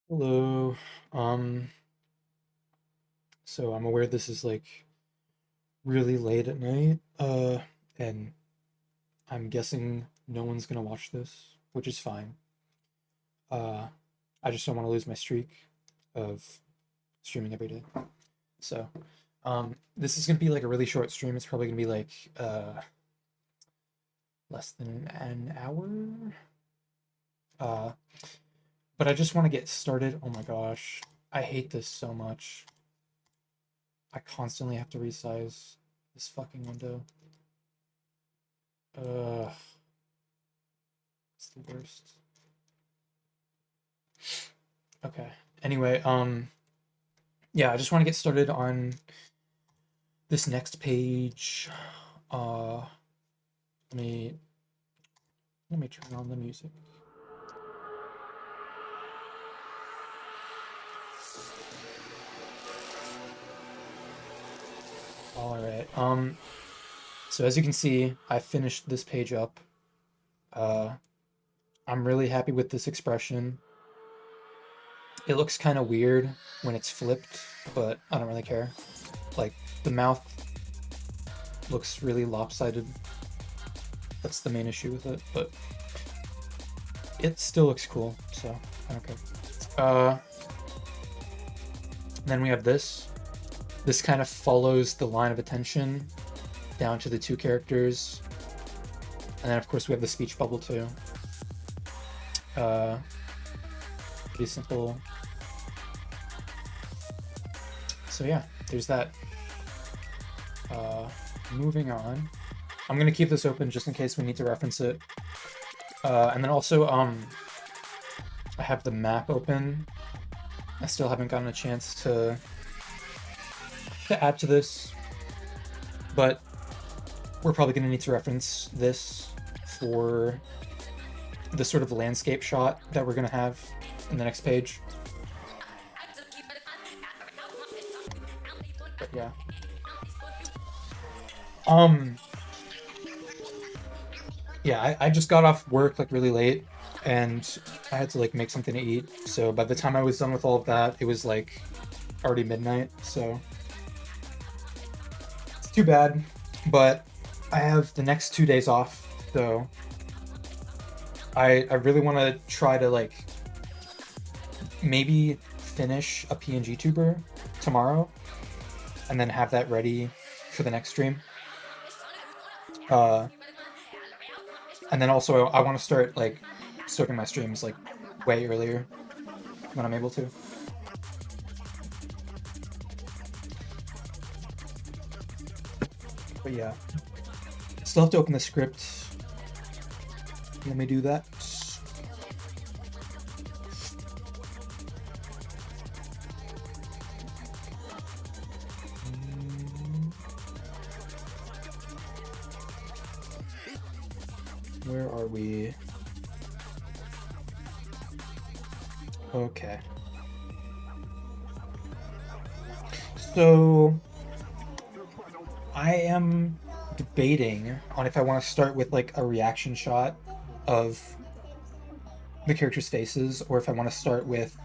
Hello. Um, so I'm aware this is like really late at night, and I'm guessing no one's gonna watch this, which is fine. Uh, I just don't want to lose my streak of streaming every day. So, this is gonna be like a really short stream. It's probably gonna be like less than an hour. Uh, but I just want to get started. Oh my gosh, I hate this so much. I constantly have to resize this fucking window. It's the worst. Okay. Anyway, yeah, I just want to get started on this next page. Uh, let me let me turn on the music. All right. So as you can see, I finished this page up. Uh, I'm really happy with this expression. It looks kind of weird when it's flipped, but I don't really care. Like the mouth looks really lopsided. That's the main issue with it, but it still looks cool, so I don't care. Then we have this. This kind of follows the line of attention down to the two characters. And then of course we have the speech bubble too. Pretty simple. So yeah, there's that. Moving on. I'm gonna keep this open just in case we need to reference it. And then also, I have the map open. I still haven't gotten a chance to add to this, but we're probably gonna need to reference this for the sort of landscape shot that we're gonna have in the next page. But yeah. Yeah, I just got off work like really late and I had to like make something to eat. So by the time I was done with all of that, it was like already midnight. So it's too bad, but I have the next 2 days off. So I really want to try to like maybe finish a PNG tuber tomorrow and then have that ready for the next stream. And then also I want to start like starting my streams like way earlier when I'm able to. But yeah, still have to open the script. Let me do that. Where are we? Okay. So I am debating on if I want to start with like a reaction shot of the characters' faces or if I want to start with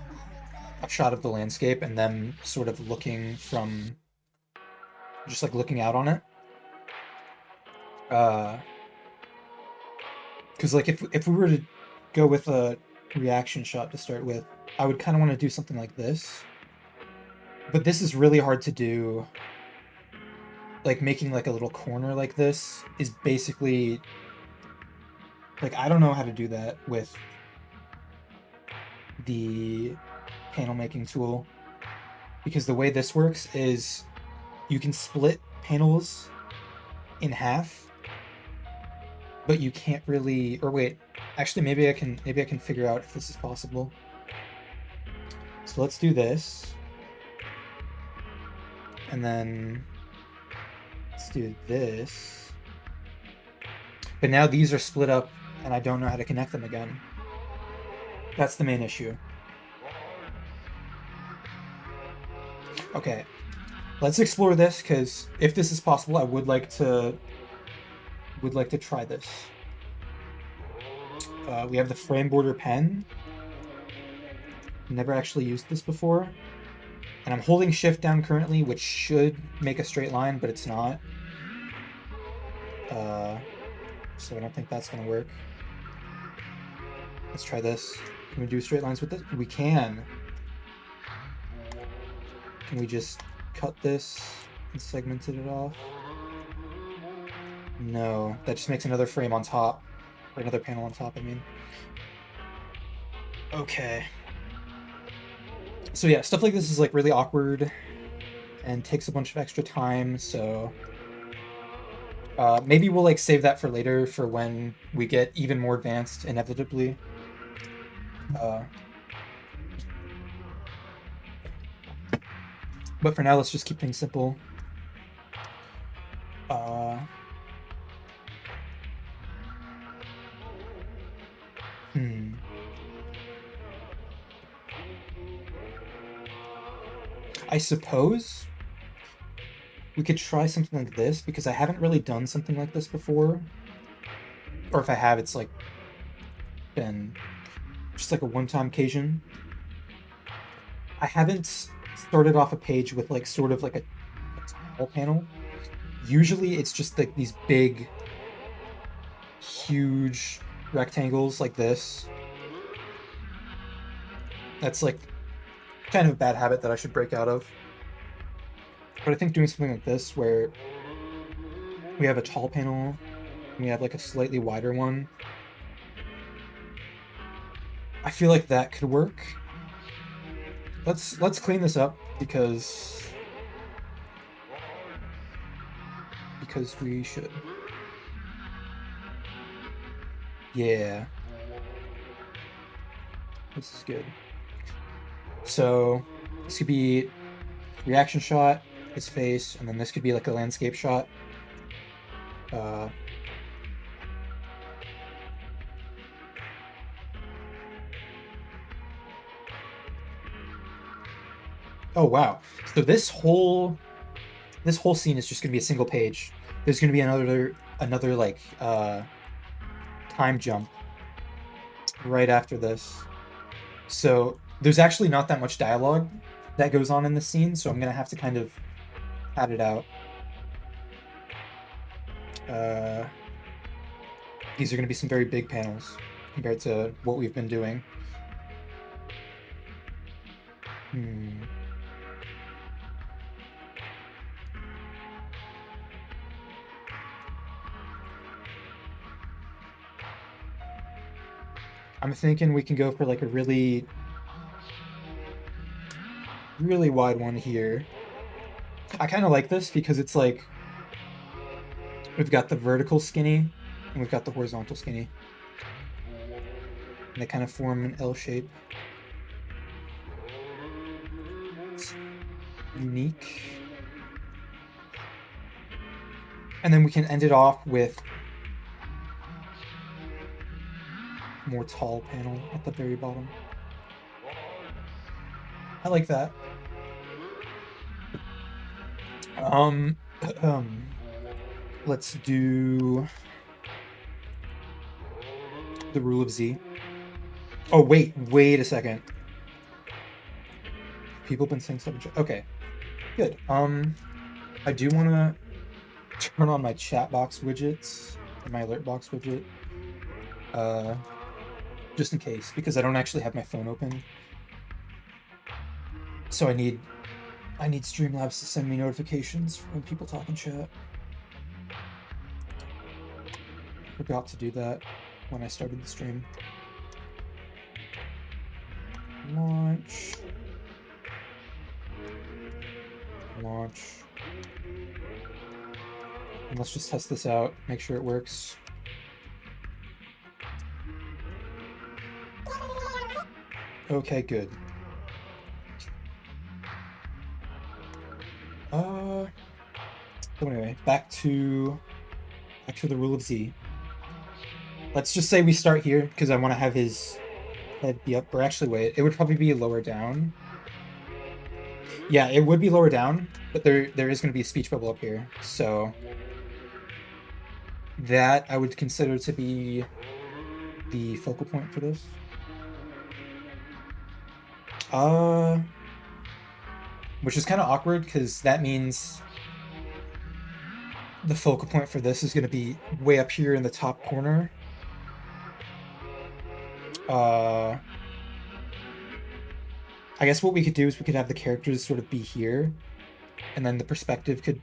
a shot of the landscape and them sort of looking from just like looking out on it. Because like if we were to go with a reaction shot to start with, I would kind of want to do something like this. But this is really hard to do. Like making like a little corner like this is basically like I don't know how to do that with the panel making tool, because the way this works is you can split panels in half, but you can't really, or wait, actually maybe I can figure out if this is possible. So let's do this. And then let's do this. But now these are split up and I don't know how to connect them again. That's the main issue. Okay, let's explore this, because if this is possible, I would like to try this. We have the frame border pen. never actually used this before. And I'm holding shift down currently, which should make a straight line, but it's not. So I don't think that's gonna work. Let's try this. Can we do straight lines with this? We can. Can we just cut this and segmented it off? No, that just makes another frame on top. Or another panel on top, I mean. Okay. So yeah, stuff like this is like really awkward and takes a bunch of extra time, so maybe we'll like save that for later for when we get even more advanced inevitably. But for now, let's just keep things simple. I suppose we could try something like this, because I haven't really done something like this before. Or if I have, it's like been just like a one-time occasion. I haven't started off a page with like sort of like a tile panel. Usually it's just like these big, huge rectangles like this. That's like kind of a bad habit that I should break out of. But I think doing something like this, where we have a tall panel and we have like a slightly wider one, I feel like that could work. Let's clean this up because we should. Yeah. This is good. So this could be reaction shot, his face, and then this could be like a landscape shot. Oh wow! So this whole scene is just gonna be a single page. There's gonna be another like time jump right after this. So there's actually not that much dialogue that goes on in this scene, so I'm gonna have to kind of pad it out. These are gonna be some very big panels compared to what we've been doing. I'm thinking we can go for like a really wide one here. I kind of like this because it's like we've got the vertical skinny and we've got the horizontal skinny. And they kind of form an L shape. It's unique. And then we can end it off with more tall panel at the very bottom. I like that. Let's do the rule of Z. Oh, wait a second. People have been saying stuff. Okay, good. I do want to turn on my chat box widgets and my alert box widget. Just in case, because I don't actually have my phone open. So I need Streamlabs to send me notifications when people talk in chat. Forgot to do that when I started the stream. Launch. And let's just test this out, make sure it works. Okay, good. So anyway, back to the rule of Z. Let's just say we start here because I want to have his head be up. Or actually, wait, it would probably be lower down. Yeah, it would be lower down, but there is going to be a speech bubble up here. So that I would consider to be the focal point for this. Which is kind of awkward because that means the focal point for this is going to be way up here in the top corner. I guess what we could do is we could have the characters sort of be here, and then the perspective could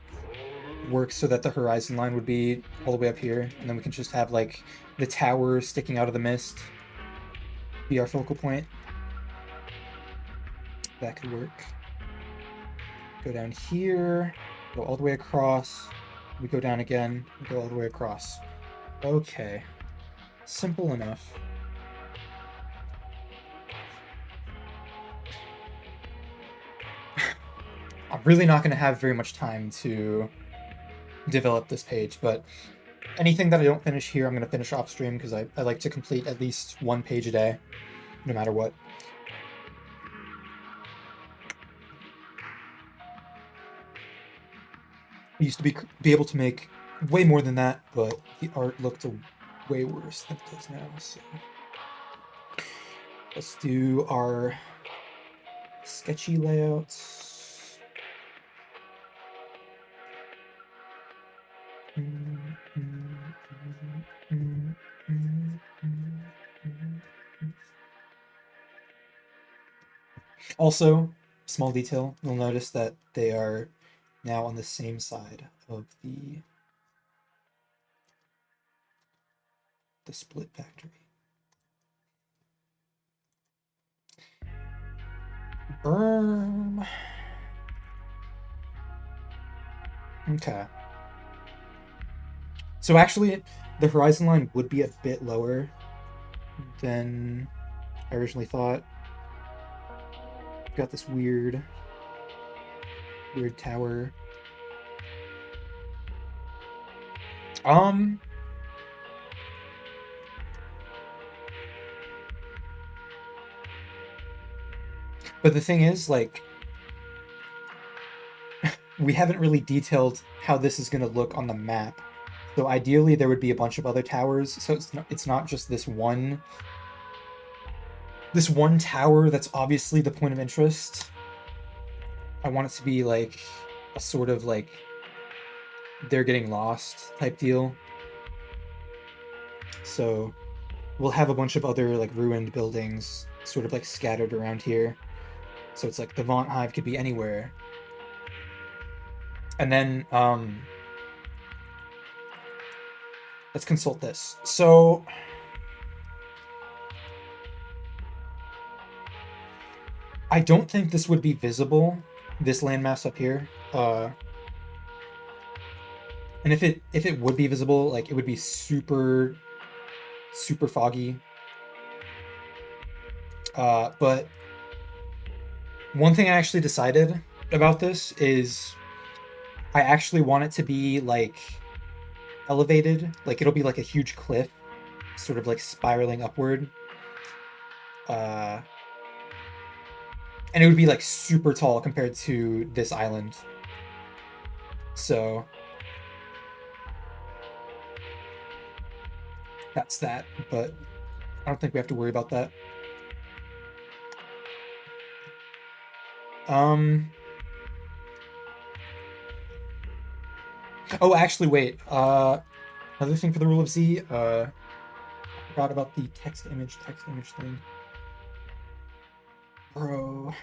work so that the horizon line would be all the way up here, and then we can just have like the tower sticking out of the mist be our focal point. That could work. Go down here, go all the way across, we go down again, we go all the way across. Okay, simple enough. I'm really not going to have very much time to develop this page, but anything that I don't finish here, I'm going to finish off stream because I like to complete at least one page a day, no matter what. I used to be able to make way more than that, but the art looked way worse than it does now. So let's do our sketchy layouts. Also, small detail, you'll notice that they are now on the same side of the split factory. Okay. So actually, the horizon line would be a bit lower than I originally thought. Got this weird tower. But the thing is, like, we haven't really detailed how this is going to look on the map. So ideally, there would be a bunch of other towers. So it's not just this one tower that's obviously the point of interest. I want it to be like a sort of like they're getting lost type deal. So we'll have a bunch of other like ruined buildings sort of like scattered around here. So it's like the Vaunt Hive could be anywhere. And then let's consult this. So I don't think this would be visible, this landmass up here. And if it would be visible, like it would be super foggy. But one thing I actually decided about this is I actually want it to be like elevated, like it'll be like a huge cliff, sort of like spiraling upward. And it would be like super tall compared to this island. So that's that, but I don't think we have to worry about that. Oh, actually, wait. Another thing for the rule of Z. I forgot about the text image thing. Bro.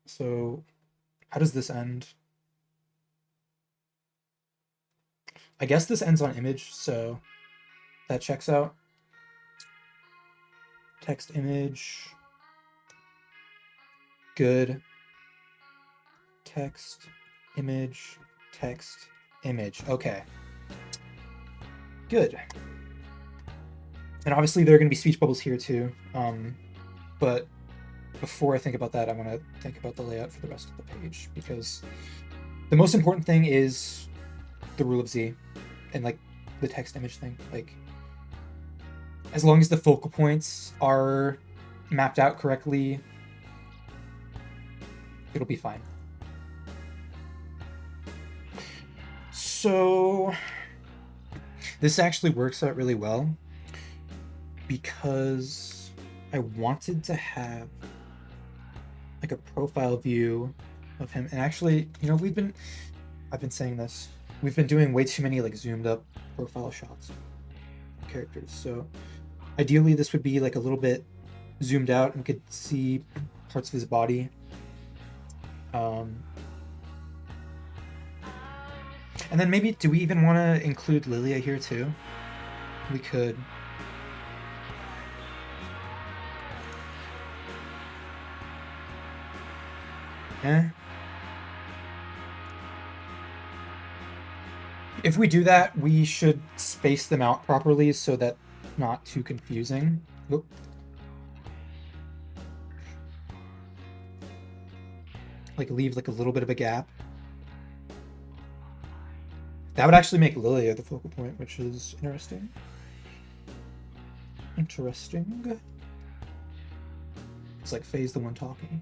So, how does this end? I guess this ends on image, so that checks out. Text image. Good. Text image. Text image. Okay. Good. And obviously there are going to be speech bubbles here too. But before I think about that, I want to think about the layout for the rest of the page, because the most important thing is the rule of Z and like the text image thing. Like, as long as the focal points are mapped out correctly, it'll be fine. So this actually works out really well because I wanted to have like a profile view of him. And actually, you know, I've been saying this, we've been doing way too many like zoomed up profile shots of characters. So ideally this would be like a little bit zoomed out and we could see parts of his body. And then maybe, do we even want to include Lilia here too? We could. If we do that, we should space them out properly so that not too confusing. Oop. Like leave like a little bit of a gap. That would actually make Lilia the focal point, which is interesting. Interesting. It's like Faye's the one talking.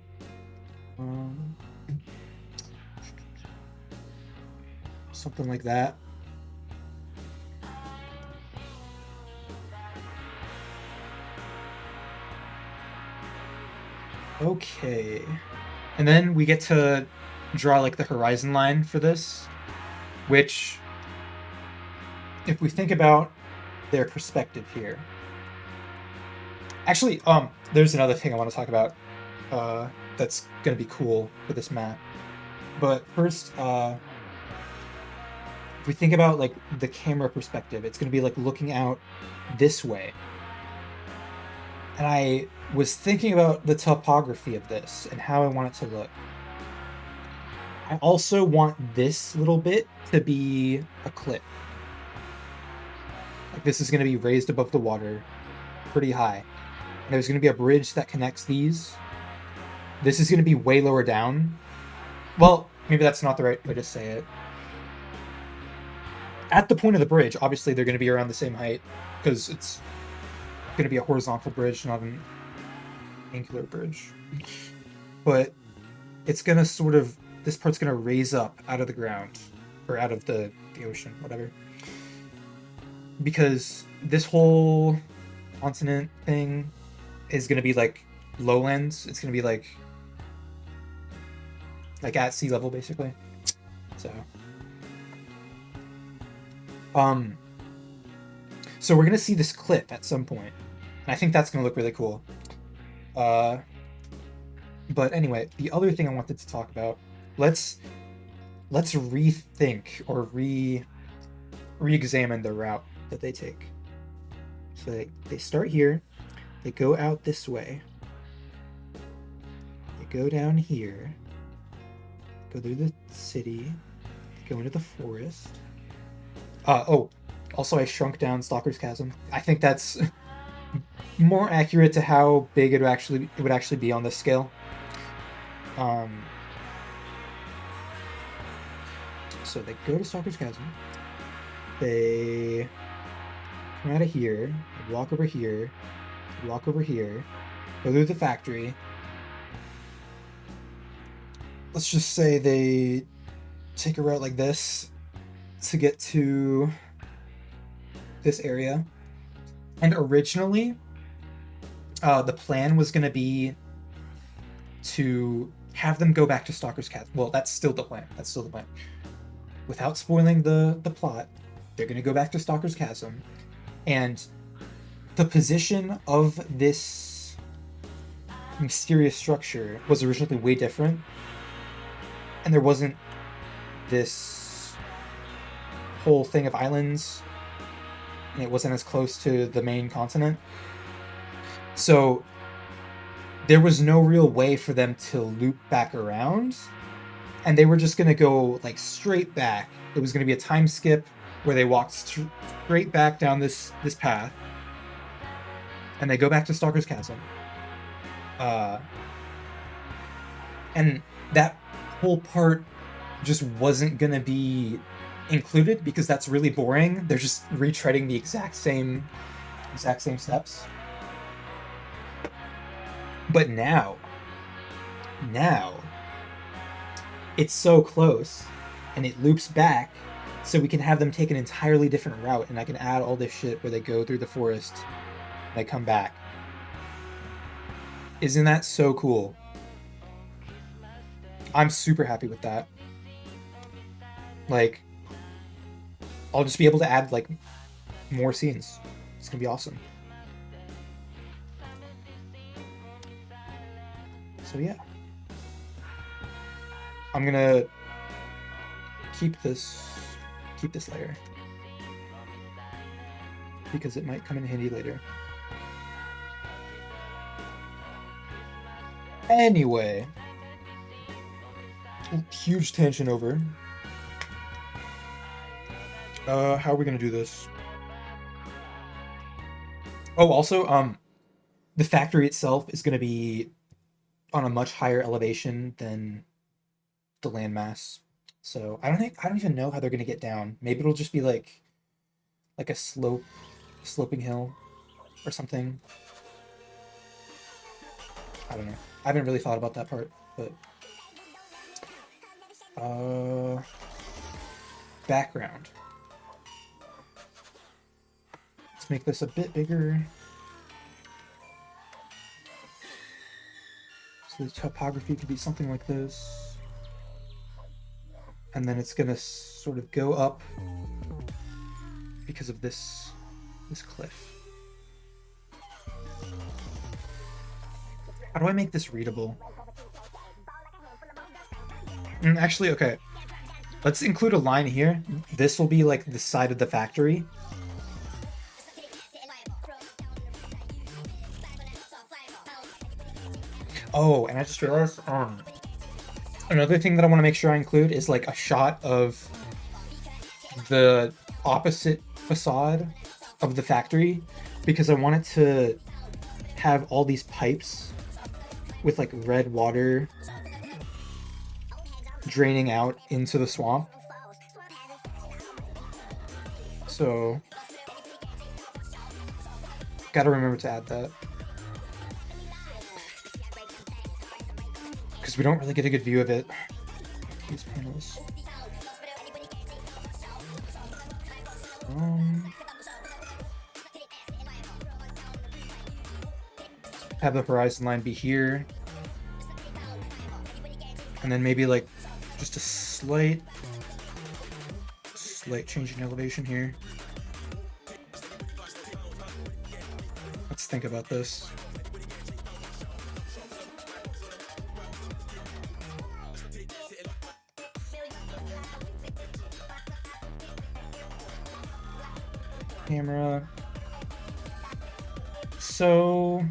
Something like that. Okay. And then we get to draw like the horizon line for this, which, if we think about their perspective here. Actually, there's another thing I want to talk about that's going to be cool for this map. But first, if we think about like the camera perspective, it's going to be like looking out this way. And I was thinking about the topography of this and how I want it to look. I also want this little bit to be a cliff. Like this is going to be raised above the water pretty high. And there's going to be a bridge that connects these. This is going to be way lower down. Well, maybe that's not the right way to say it. At the point of the bridge, obviously they're going to be around the same height because it's going to be a horizontal bridge, not an angular bridge. But it's going to sort of, this part's going to raise up out of the ground or out of the ocean, whatever. Because this whole continent thing is going to be like lowlands. It's going to be like at sea level, basically. So so we're going to see this cliff at some point. And I think that's going to look really cool. But anyway, the other thing I wanted to talk about, let's rethink or re-examine the route that they take. So they start here, they go out this way, they go down here, go through the city, go into the forest. Oh, also I shrunk down Stalker's Chasm. I think that's more accurate to how big it would actually be on this scale. So they go to Stalker's Chasm. They come out of here, walk over here, walk over here, go through the factory. Let's just say they take a route like this to get to this area. And originally, the plan was going to be to have them go back to Stalker's Chasm. Well, that's still the plan. Without spoiling the plot, they're going to go back to Stalker's Chasm. And the position of this mysterious structure was originally way different. And there wasn't this whole thing of islands. And it wasn't as close to the main continent. So there was no real way for them to loop back around. And they were just going to go like straight back. It was going to be a time skip where they walked straight back down this path. And they go back to Stalker's Chasm. And that whole part just wasn't going to be included because that's really boring. They're just retreading the exact same steps. But now it's so close and it loops back, so we can have them take an entirely different route, and I can add all this shit where they go through the forest, they come back. Isn't that so cool? I'm super happy with that. Like, I'll just be able to add, like, more scenes. It's gonna be awesome. So yeah. I'm gonna keep this layer because it might come in handy later. Anyway, huge tangent over. How are we gonna do this? Oh, also, the factory itself is gonna be on a much higher elevation than the landmass. So I don't even know how they're gonna get down. Maybe it'll just be like a sloping hill or something. I don't know. I haven't really thought about that part, but background. Let's make this a bit bigger. So the topography could be something like this. And then it's gonna sort of go up because of this cliff. How do I make this readable? Actually, okay. Let's include a line here. This will be like the side of the factory. Oh, and I just realized, another thing that I want to make sure I include is like a shot of the opposite facade of the factory, because I want it to have all these pipes with like red water draining out into the swamp. So gotta remember to add that, because we don't really get a good view of it. These panels. Have the horizon line be here, and then maybe like just a slight change in elevation here. Let's think about this. Camera. So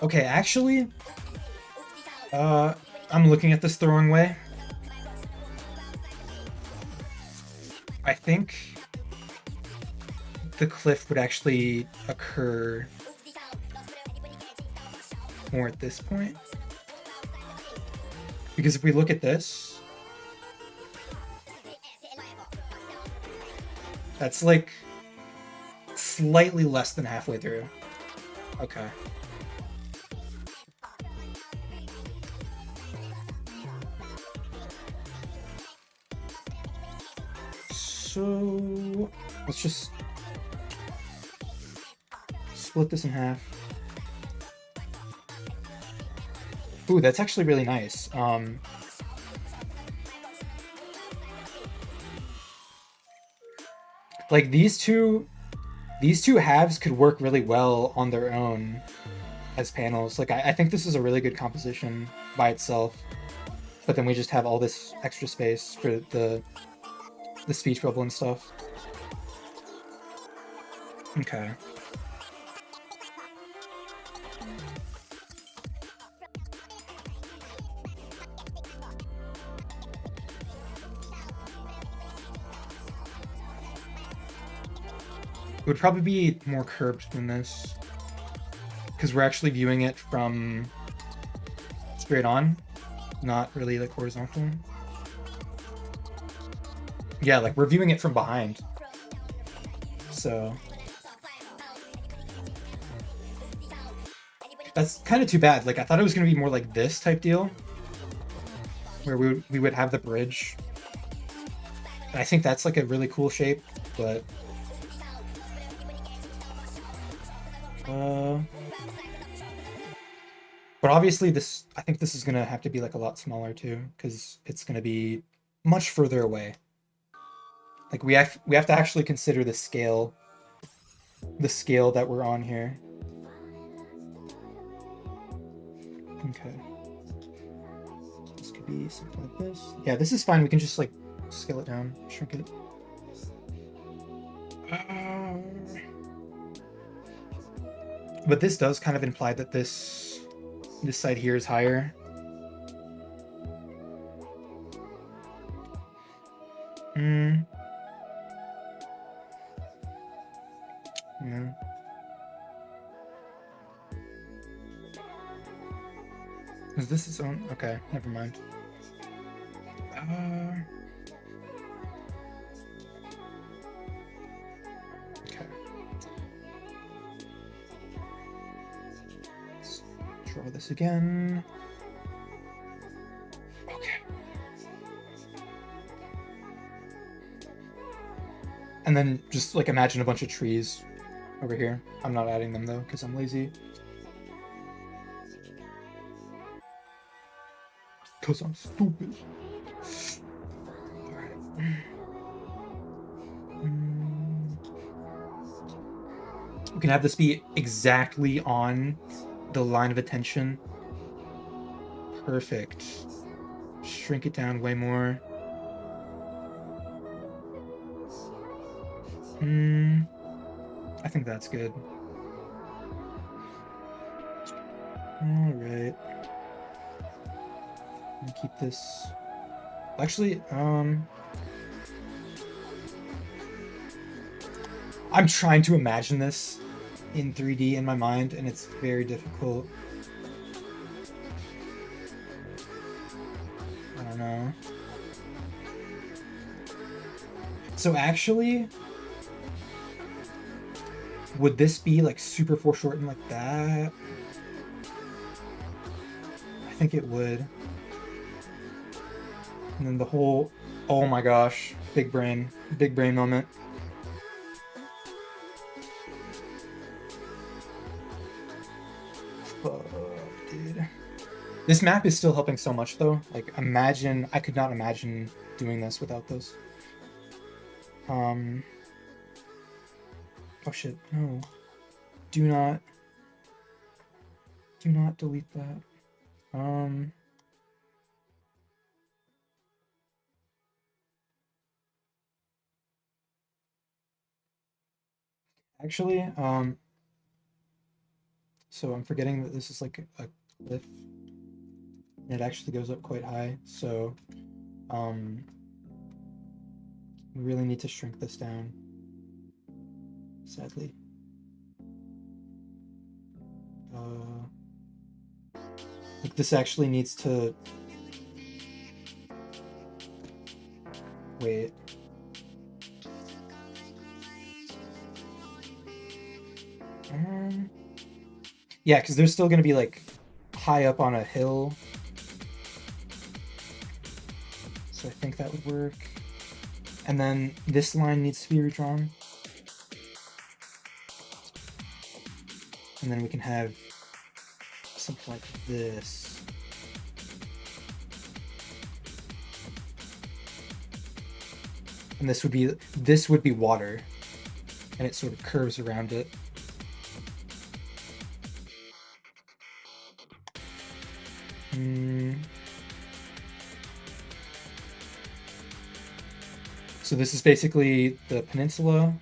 okay, actually, I'm looking at this the wrong way. I think the cliff would actually occur more at this point. Because if we look at this, that's like slightly less than halfway through. Okay. So let's just split this in half. Ooh, that's actually really nice. Like these two halves could work really well on their own as panels. Like I think this is a really good composition by itself, but then we just have all this extra space for the speech bubble and stuff. Okay. It would probably be more curved than this, because we're actually viewing it from straight on, not really like horizontal. Yeah, like we're viewing it from behind. So that's kind of too bad. Like I thought it was going to be more like this type deal, where we would have the bridge. And I think that's like a really cool shape, but But obviously this, I think this is gonna have to be like a lot smaller too, because it's gonna be much further away. Like we have to actually consider the scale that we're on here. Okay. This could be something like this. Yeah, this is fine. We can just like scale it down, shrink it. But this does kind of imply that this side here is higher. Hmm. Yeah. Is this its own? Okay, never mind. Okay. Let's draw this again. Okay. And then just like imagine a bunch of trees over here. I'm not adding them though because I'm lazy. Because I'm stupid. Alright. We can have this be exactly on the line of attention. Perfect. Shrink it down way more. I think that's good. Alright. Keep this. Actually, I'm trying to imagine this in 3D in my mind, and it's very difficult. I don't know. So actually, would this be like super foreshortened like that? I think it would. And then the whole, oh my gosh, big brain moment. Fuck, dude. This map is still helping so much though. Like imagine, I could not imagine doing this without this. Oh shit, no. Do not delete that. Actually, so I'm forgetting that this is like a cliff. And it actually goes up quite high, so we really need to shrink this down, sadly. Like this actually needs to... Wait. Yeah, because there's still going to be like high up on a hill. So I think that would work. And then this line needs to be redrawn. And then we can have something like this. And this would be water. And it sort of curves around it. So this is basically the peninsula.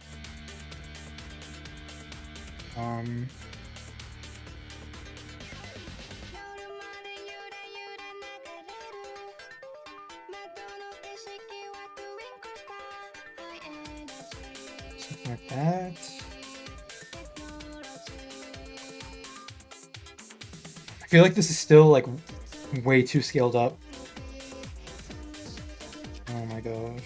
Something like that. I feel like this is still like way too scaled up. Oh my gosh.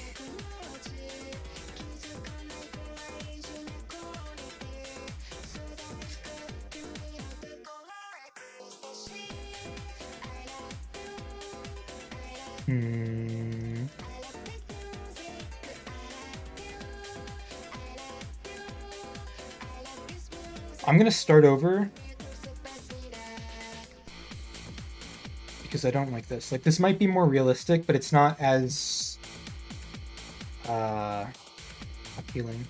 I'm gonna start over. because I don't like this. Like, this might be more realistic, but it's not as appealing.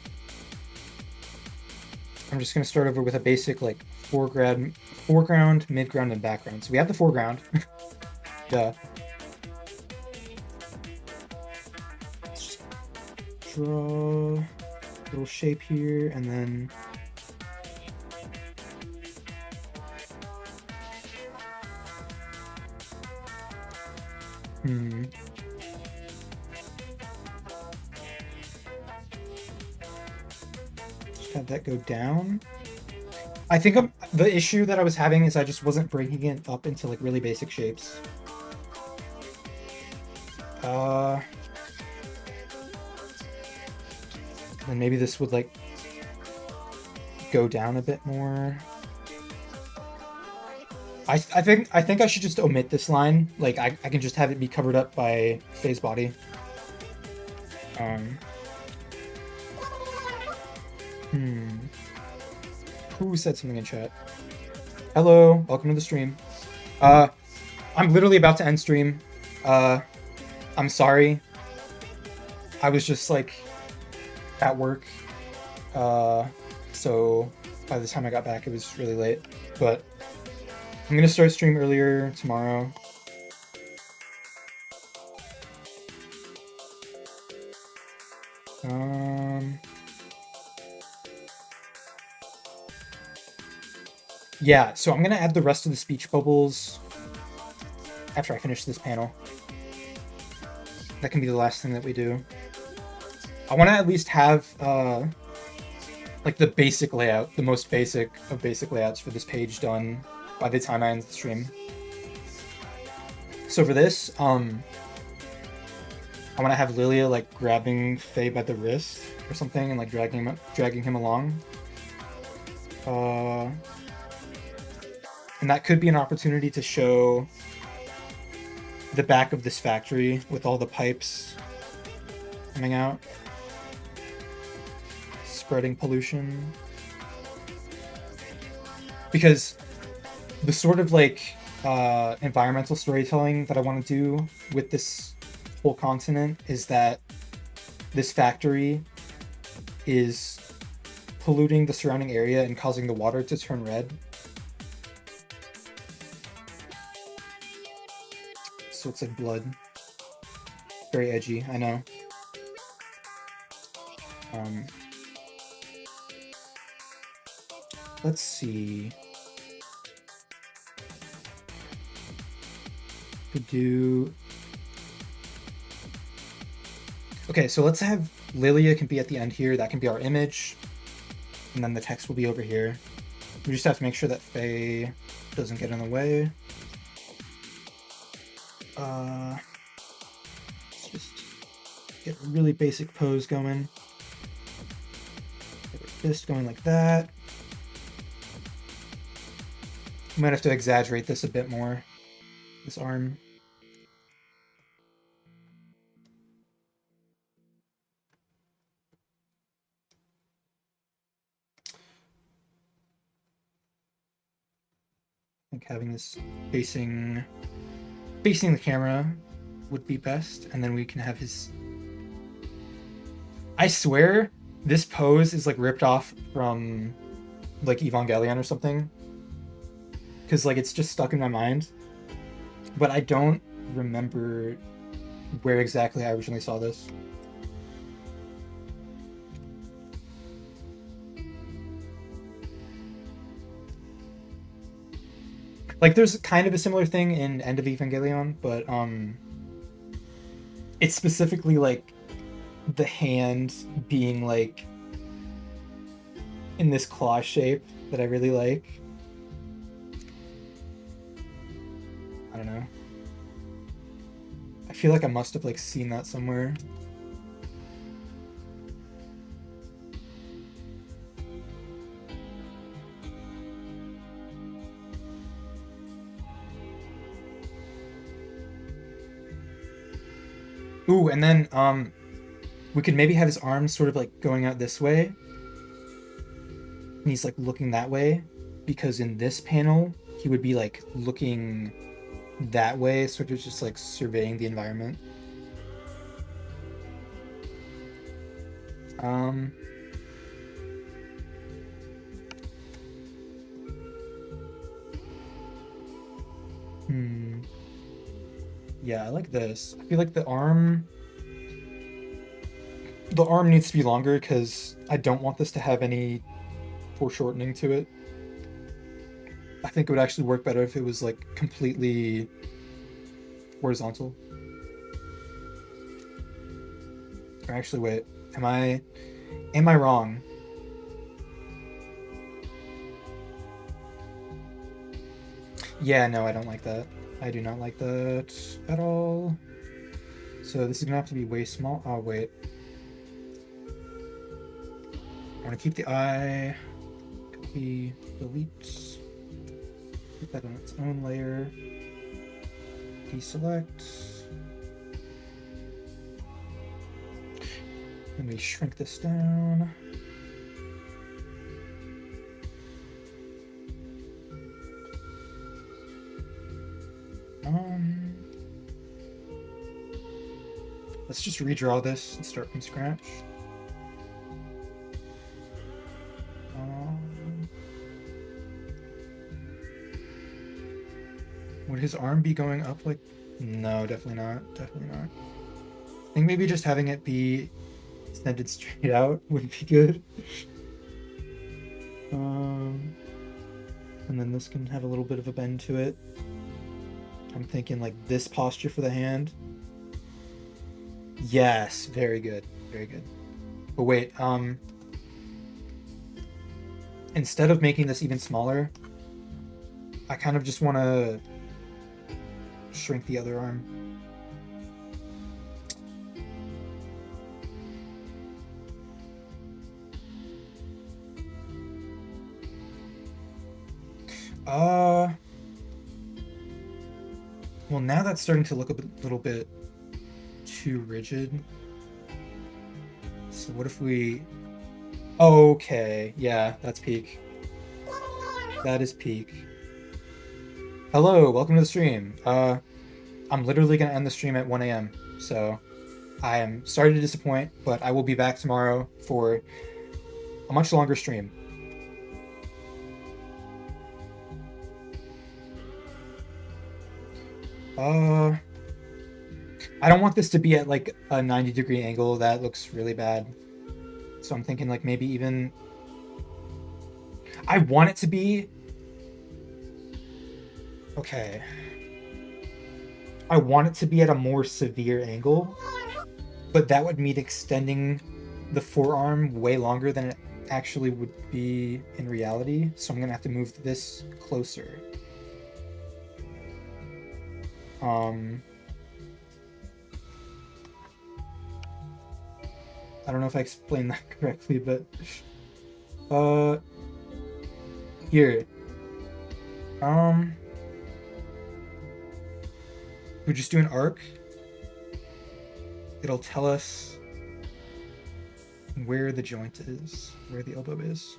I'm just gonna start over with a basic like foreground, midground, and background. So we have the foreground. Duh. Let's just draw a little shape here, and then just have that go down. I think the issue that I was having is I just wasn't breaking it up into like really basic shapes. And maybe this would like go down a bit more. I think I should just omit this line. Like I can just have it be covered up by Faye's body. Who said something in chat? Hello, welcome to the stream. I'm literally about to end stream. I'm sorry. I was just like at work. So by the time I got back, it was really late. But I'm gonna start stream earlier tomorrow. Yeah, so I'm gonna add the rest of the speech bubbles after I finish this panel. That can be the last thing that we do. I want to at least have like the basic layout, the most basic of basic layouts for this page done by the time I end the stream. So for this, I want to have Lilia like grabbing Faye by the wrist or something and like dragging him along. And that could be an opportunity to show the back of this factory with all the pipes coming out, spreading pollution. Because the sort of like environmental storytelling that I want to do with this whole continent is that this factory is polluting the surrounding area and causing the water to turn red. So it's like blood. Very edgy, I know. Let's see. Could do. Okay, so let's have Lilia can be at the end here. That can be our image, and then the text will be over here. We just have to make sure that Faye doesn't get in the way. Let's just get a really basic pose going. Get her fist going like that. Might have to exaggerate this a bit more. This arm. I think having this facing the camera would be best, and then we can have his... I swear this pose is like ripped off from like Evangelion or something, because like it's just stuck in my mind, but I don't remember where exactly I originally saw this. Like, there's kind of a similar thing in End of Evangelion, but it's specifically like the hand being like in this claw shape that I really like. I don't know. I feel like I must have like seen that somewhere. Ooh, and then we could maybe have his arms sort of like going out this way. And he's like looking that way, because in this panel he would be like looking that way, sort of just like surveying the environment. Yeah, I like this. I feel like the arm needs to be longer because I don't want this to have any foreshortening to it. I think it would actually work better if it was like completely horizontal. Or actually, wait, am I wrong? Yeah, no, I don't like that. I do not like that at all. So this is gonna have to be way small. Oh, wait. I want to keep the eye. Copy, delete. Put that on its own layer. Deselect. Let me shrink this down. Let's just redraw this and start from scratch. Would his arm be going up like... No, definitely not. Definitely not. I think maybe just having it be extended straight out would be good. And then this can have a little bit of a bend to it. I'm thinking like this posture for the hand. Yes, very good. Very good. But wait, instead of making this even smaller, I kind of just want to shrink the other arm. Well, now that's starting to look a little bit too rigid. So what if we... Okay, yeah, that's peak. That is peak. Hello, welcome to the stream. I'm literally gonna end the stream at 1 a.m. So I am sorry to disappoint, but I will be back tomorrow for a much longer stream. I don't want this to be at like a 90-degree angle. That looks really bad. So I'm thinking like maybe even... I want it to be... Okay. I want it to be at a more severe angle, but that would mean extending the forearm way longer than it actually would be in reality. So I'm gonna have to move this closer. I don't know if I explained that correctly, but here. We just do an arc. It'll tell us where the joint is, where the elbow is.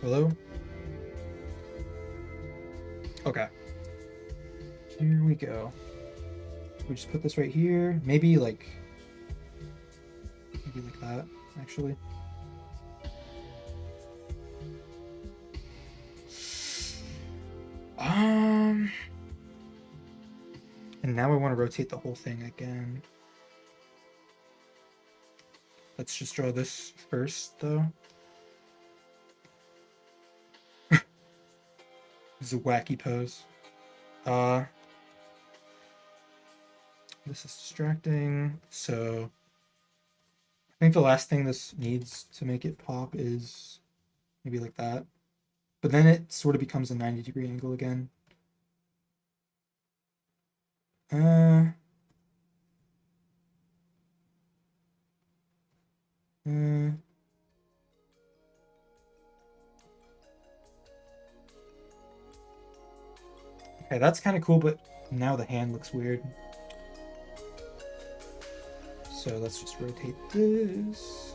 Hello? Okay. Here we go. We just put this right here. Maybe like that, actually. And now I want to rotate the whole thing again. Let's just draw this first, though. This is a wacky pose. This is distracting, so I think the last thing this needs to make it pop is maybe like that. But then it sort of becomes a 90-degree angle again. Okay, that's kind of cool, but now the hand looks weird. So let's just rotate this.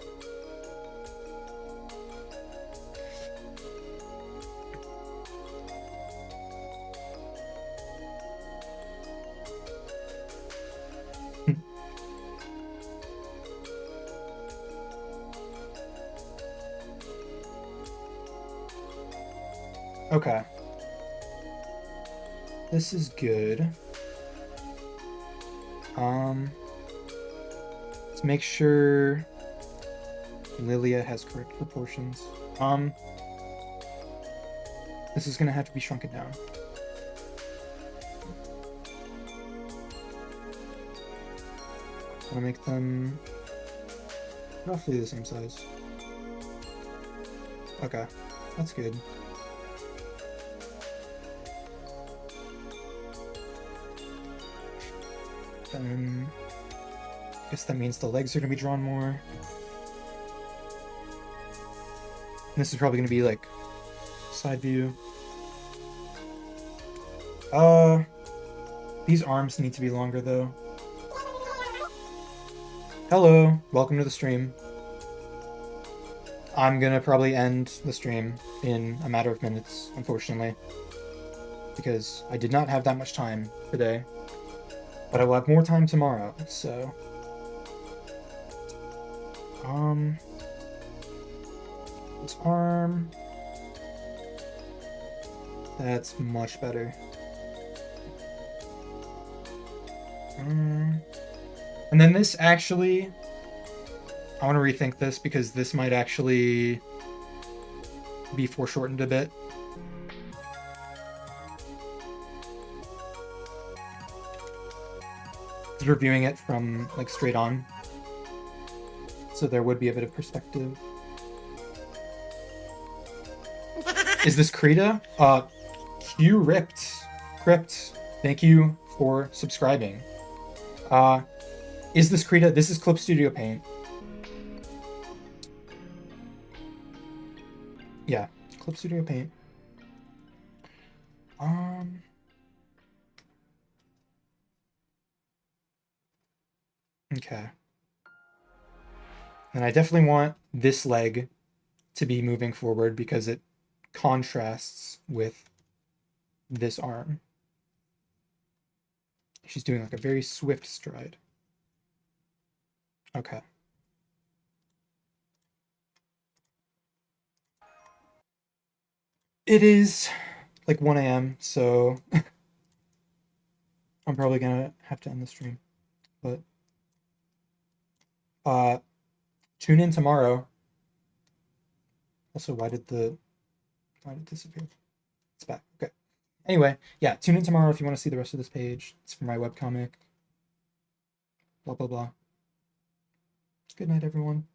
Okay. This is good. Let's make sure Lilia has correct proportions. This is gonna have to be shrunken down. I'll make them roughly the same size. Okay, that's good. Then I guess that means the legs are gonna be drawn more. And this is probably gonna be like side view. These arms need to be longer though. Hello, welcome to the stream. I'm gonna probably end the stream in a matter of minutes, unfortunately, because I did not have that much time today, but I will have more time tomorrow, so... This arm... That's much better. And then this actually... I want to rethink this because this might actually be foreshortened a bit. Just reviewing it from like straight on. So there would be a bit of perspective. Is this Krita? Q Ripped. Crypt, thank you for subscribing. Is this Krita? This is Clip Studio Paint. Yeah, Clip Studio Paint. Okay. And I definitely want this leg to be moving forward because it contrasts with this arm. She's doing like a very swift stride. Okay. It is like 1 a.m., so I'm probably gonna have to end the stream. But tune in tomorrow. Also, why did it disappear? It's back. Okay. Anyway, yeah, tune in tomorrow if you want to see the rest of this page. It's for my webcomic. Blah blah blah. Good night, everyone.